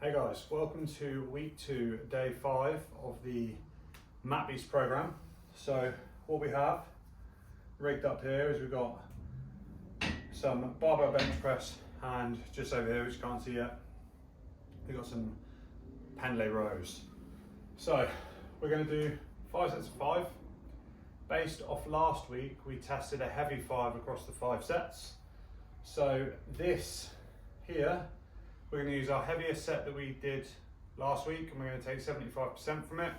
Hey guys, welcome to week 2, day 5 of the MatBeast program. So what we have rigged up here is we've got some barbell bench press, and just over here, which you can't see yet, we've got some pendlay rows. So we're going to do 5 sets of 5. Based off last week, we tested a heavy 5 across the 5 sets. So this here, we're going to use our heaviest set that we did last week, and we're going to take 75% from it,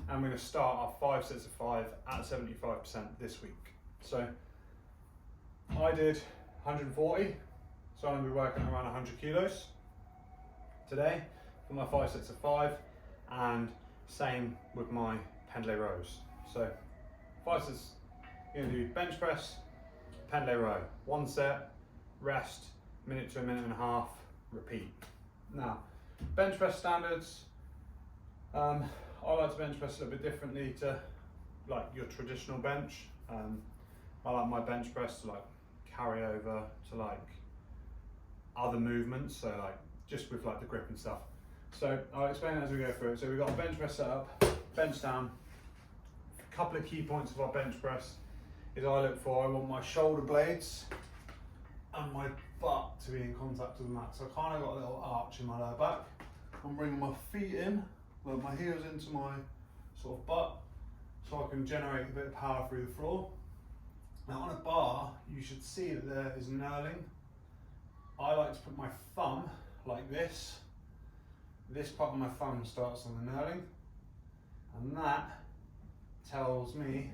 and we're going to start our 5 sets of 5 at 75% this week. So I did 140, so I'm going to be working around 100 kilos today for my 5 sets of 5, and same with my pendlay rows. So 5 sets, you're going to do bench press, pendlay row, 1 set, rest, minute to a minute and a half, repeat. Now, bench press standards, I like to bench press a little bit differently to like your traditional bench. I like my bench press to like carry over to like other movements, so like just with like the grip and stuff. So I'll explain it as we go through it. So we've got a bench press set up, bench down. A couple of key points of our bench press is I want my shoulder blades and my butt to be in contact with the mat. So I kind of got a little arch in my lower back. I'm bringing my feet in, well, my heels into my sort of butt, so I can generate a bit of power through the floor. Now on a bar, you should see that there is knurling. I like to put my thumb like this. This part of my thumb starts on the knurling, and that tells me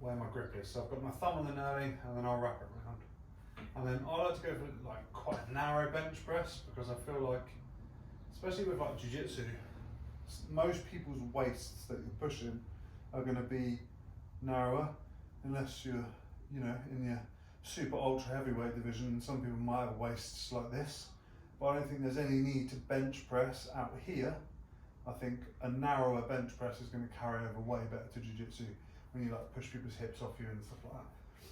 where my grip is. So I've got my thumb on the knurling, and then I'll wrap it around. And then I like to go for like quite a narrow bench press, because I feel like, especially with like jiu-jitsu, most people's waists that you're pushing are going to be narrower, unless you're, you know, in your super ultra heavyweight division. Some people might have waists like this, but I don't think there's any need to bench press out here. I think a narrower bench press is going to carry over way better to jiu-jitsu when you like push people's hips off you and stuff like that.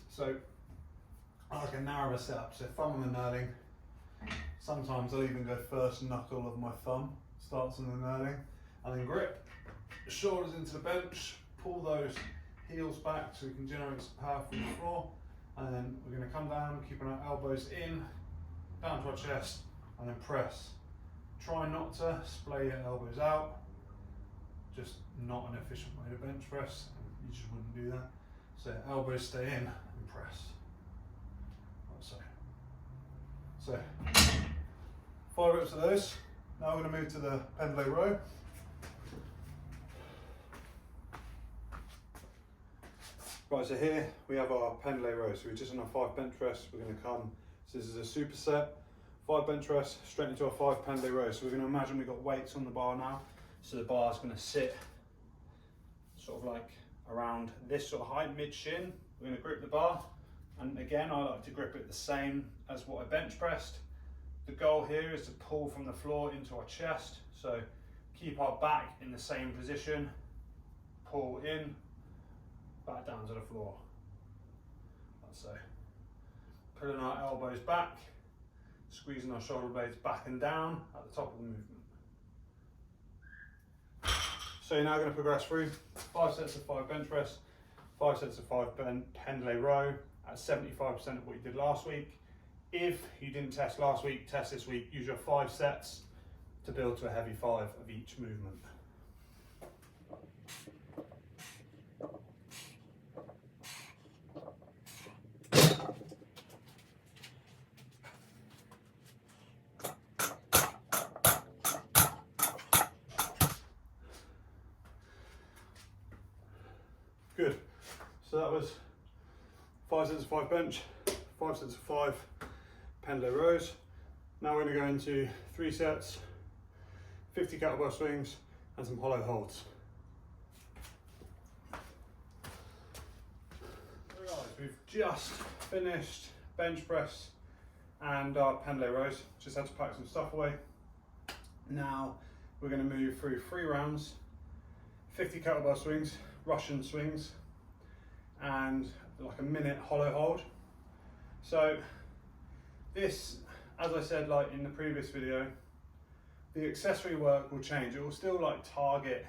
So I like a narrower setup, so thumb on the knurling. Sometimes I'll even go first knuckle of my thumb, starts on the knurling, and then grip, shoulders into the bench, pull those heels back so we can generate some power from the floor, and then we're going to come down, keeping our elbows in, down to our chest, and then press. Try not to splay your elbows out, just not an efficient way to bench press, you just wouldn't do that. So elbows stay in and press. So 5 reps of those. Now we're going to move to the pendlay row. Right, so here we have our pendlay row. So we're just on our 5 bench press. We're going to come, so this is a superset, 5 bench press straight into our 5 pendlay row. So we're going to imagine we've got weights on the bar now. So the bar is going to sit sort of like around this sort of height, mid shin. We're going to grip the bar. And again, I like to grip it the same as what I bench pressed. The goal here is to pull from the floor into our chest. So keep our back in the same position, pull in, back down to the floor. Like so. Pulling our elbows back, squeezing our shoulder blades back and down at the top of the movement. So you're now going to progress through 5 sets of 5 bench press, 5 sets of 5 pendlay row, at 75% of what you did last week. If you didn't test last week, test this week. Use your 5 sets to build to a heavy 5 of each movement. Good. So that was 5 sets of 5 bench, 5 sets of 5 pendlay rows. Now we're going to go into 3 sets, 50 kettlebell swings, and some hollow holds. Right, we've just finished bench press and our pendlay rows. Just had to pack some stuff away. Now we're going to move through 3 rounds, 50 kettlebell swings, Russian swings, and like a minute hollow hold. So this, as I said like in the previous video, the accessory work will change. It will still like target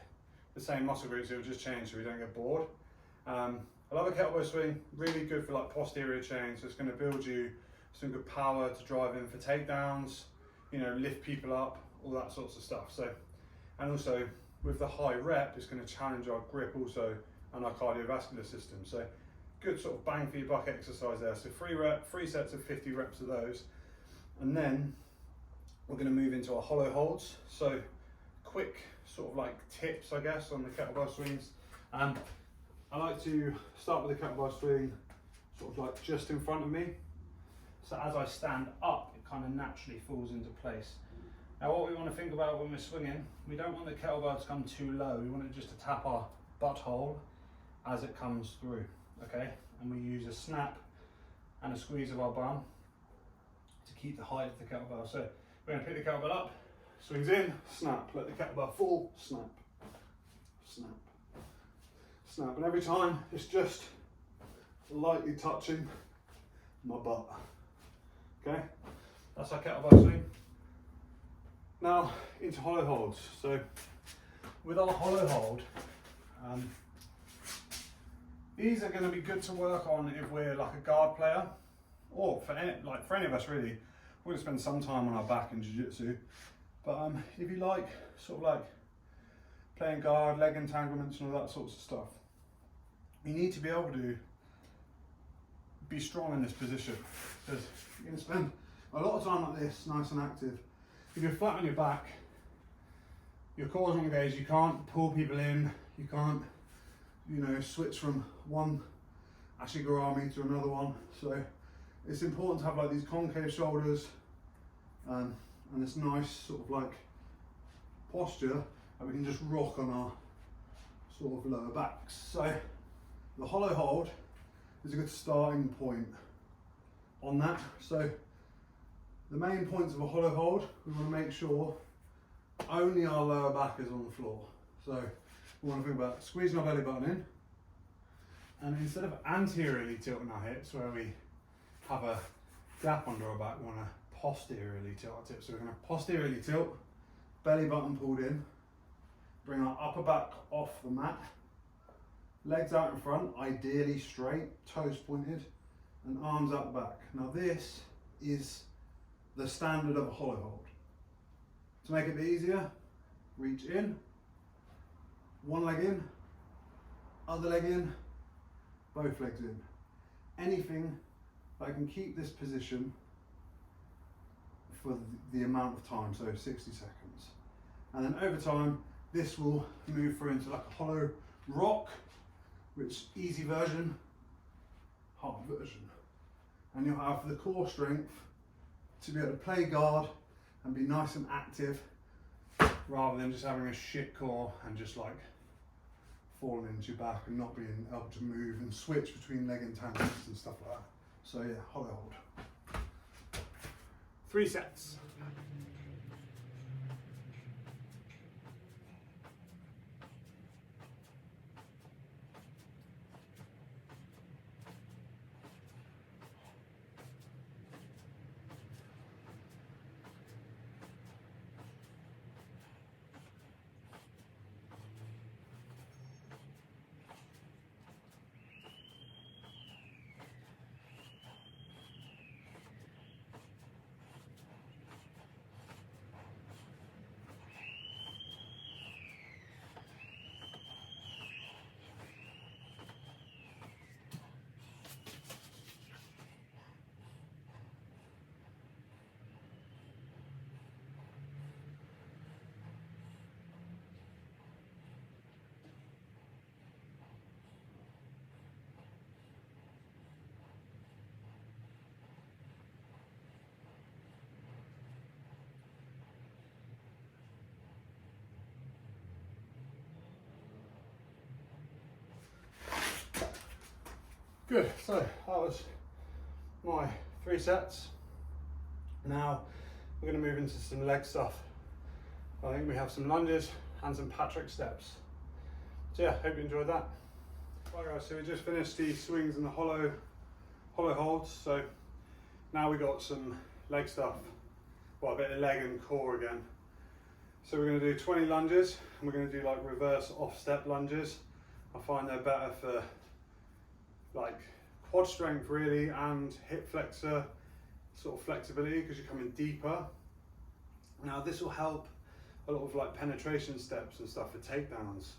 the same muscle groups, it will just change so we don't get bored. I love a kettlebell swing, really good for like posterior chains, so it's going to build you some good power to drive in for takedowns, you know, lift people up, all that sorts of stuff. So, and also with the high rep, it's going to challenge our grip also and our cardiovascular system. So good sort of bang for your buck exercise there. So 3 sets of 50 reps of those. And then we're going to move into our hollow holds. So quick sort of like tips, I guess, on the kettlebell swings. I like to start with the kettlebell swing sort of like just in front of me. So as I stand up, it kind of naturally falls into place. Now what we want to think about when we're swinging, we don't want the kettlebell to come too low. We want it just to tap our butthole as it comes through, okay? And we use a snap and a squeeze of our bum to keep the height of the kettlebell. So we're going to pick the kettlebell up, swings in, snap, let the kettlebell fall, snap, snap, snap. And every time it's just lightly touching my butt, okay? That's our kettlebell swing. Now into hollow holds. So with our hollow hold, these are going to be good to work on if we're like a guard player, or for any of us really. We're going to spend some time on our back in jiu-jitsu, but if you like sort of like playing guard, leg entanglements and all that sorts of stuff, you need to be able to be strong in this position, because you're going to spend a lot of time like this, nice and active. If you're flat on your back, your core's not engaged, you can't pull people in, you can't, you know, switch from one ashigarami to another one. So it's important to have like these concave shoulders and this nice sort of like posture that we can just rock on our sort of lower backs. So the hollow hold is a good starting point on that. So the main points of a hollow hold, we want to make sure only our lower back is on the floor. So we want to think about squeezing our belly button in, and instead of anteriorly tilting our hips where we have a gap under our back, we want to posteriorly tilt our hips. So we're going to posteriorly tilt, belly button pulled in, bring our upper back off the mat, legs out in front, ideally straight, toes pointed, and arms out the back. Now this is the standard of a hollow hold. To make it a bit easier, reach in, one leg in, other leg in, both legs in. Anything that can keep this position for the amount of time, so 60 seconds. And then over time, this will move through into like a hollow rock, which easy version, hard version. And you'll have the core strength to be able to play guard and be nice and active, rather than just having a shit core and just like falling into your back and not being able to move and switch between leg entanglements and stuff like that. So yeah, hollow hold. 3 sets. Good, so that was my 3 sets. Now we're going to move into some leg stuff. I think we have some lunges and some Patrick steps. So yeah, hope you enjoyed that. Right guys, so we just finished the swings and the hollow holds. So now we got some leg stuff. Well, a bit of leg and core again. So we're going to do 20 lunges, and we're going to do like reverse off step lunges. I find they're better for like quad strength really, and hip flexor sort of flexibility, because you're coming deeper. Now this will help a lot of like penetration steps and stuff for takedowns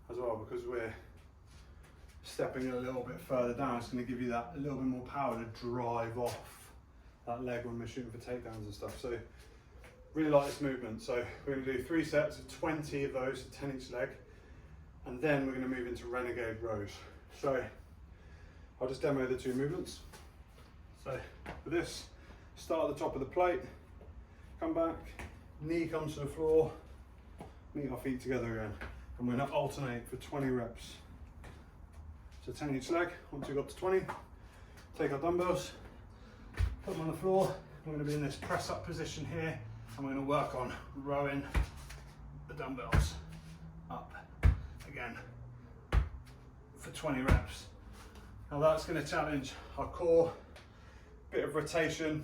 as well, because we're stepping a little bit further down. It's going to give you that a little bit more power to drive off that leg when we're shooting for takedowns and stuff. So really like this movement. So we're going to do 3 sets of 20 of those, 10 each leg, and then we're going to move into renegade rows. So I'll just demo the 2 movements. So for this, start at the top of the plate, come back, knee comes to the floor, meet our feet together again, and we're going to alternate for 20 reps. So 10 each leg. Once we've got to 20, take our dumbbells, put them on the floor. We're going to be in this press up position here, and we're going to work on rowing the dumbbells up again for 20 reps. Now that's going to challenge our core, bit of rotation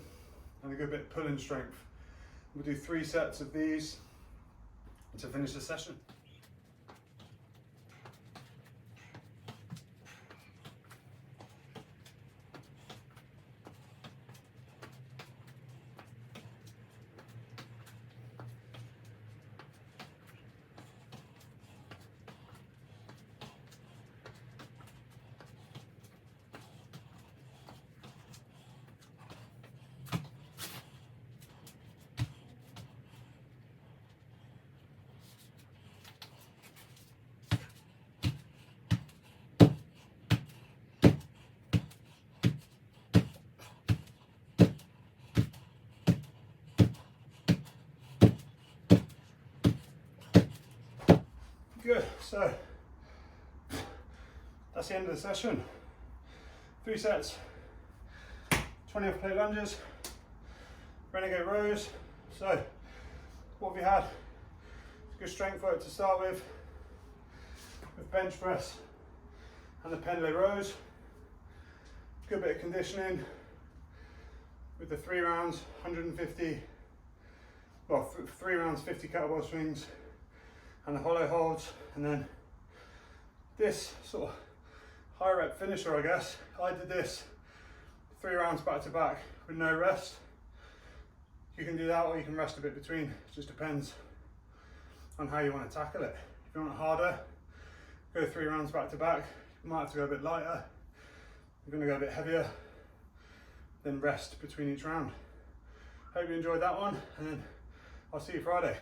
and a good bit of pulling strength. We'll do 3 sets of these to finish the session. Good, so that's the end of the session. 3 sets, 20 off plate lunges, renegade rows. So what have you had? Good strength work to start with bench press and the pendlay rows. Good bit of conditioning with the 3 rounds, 150, well 3 rounds, 50 kettlebell swings, and the hollow holds, and then this sort of high rep finisher, I guess. I did this 3 rounds back to back with no rest. You can do that, or you can rest a bit between. It just depends on how you want to tackle it. If you want it harder, go 3 rounds back to back. You might have to go a bit lighter. You're going to go a bit heavier, then rest between each round. Hope you enjoyed that one, and then I'll see you Friday.